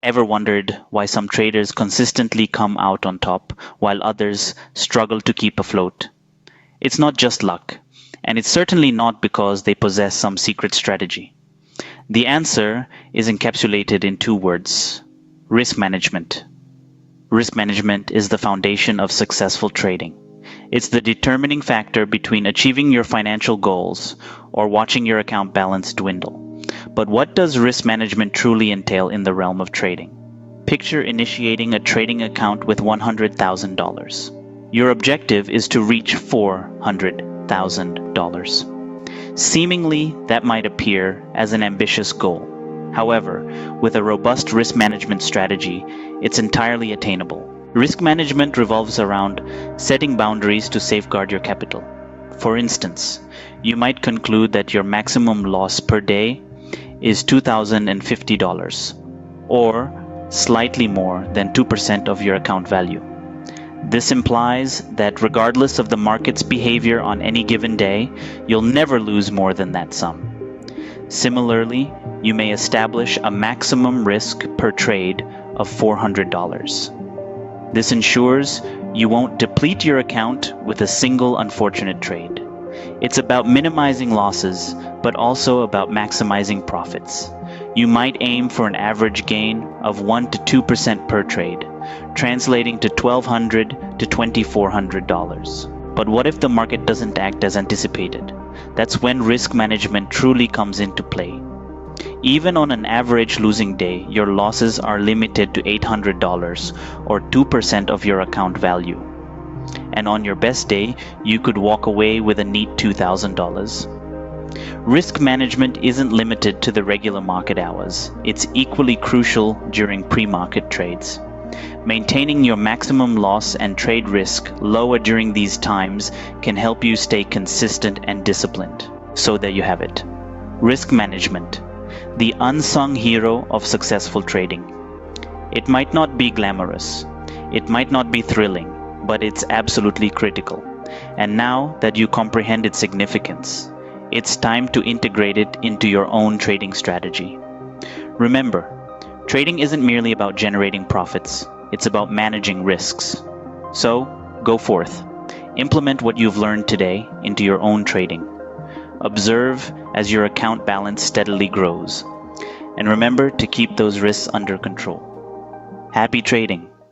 Ever wondered why some traders consistently come out on top while others struggle to keep afloat? It's not just luck, and it's certainly not because they possess some secret strategy. The answer is encapsulated in two words: risk management. Risk management is the foundation of successful trading. It's the determining factor between achieving your financial goals or watching your account balance dwindle. But what does risk management truly entail in the realm of trading? Picture initiating a trading account with $100,000. Your objective is to reach $400,000. Seemingly, that might appear as an ambitious goal. However, with a robust risk management strategy, it's entirely attainable. Risk management revolves around setting boundaries to safeguard your capital. For instance, you might conclude that your maximum loss per day is $2,050, or slightly more than 2% of your account value. This implies that regardless of the market's behavior on any given day, you'll never lose more than that sum. Similarly, you may establish a maximum risk per trade of $400. This ensures you won't deplete your account with a single unfortunate trade. It's about minimizing losses, but also about maximizing profits. You might aim for an average gain of 1 to 2% per trade, translating to $1,200 to $2,400. But what if the market doesn't act as anticipated? That's when risk management truly comes into play. Even on an average losing day, your losses are limited to $800, or 2% of your account value. And on your best day, you could walk away with a neat $2,000. Risk management isn't limited to the regular market hours. It's equally crucial during pre-market trades. Maintaining your maximum loss and trade risk lower during these times can help you stay consistent and disciplined. So there you have it. Risk management, the unsung hero of successful trading. It might not be glamorous, it might not be thrilling, but it's absolutely critical. And now that you comprehend its significance, it's time to integrate it into your own trading strategy. Remember, trading isn't merely about generating profits, it's about managing risks. So, go forth. Implement what you've learned today into your own trading. Observe as your account balance steadily grows. And remember to keep those risks under control. Happy trading!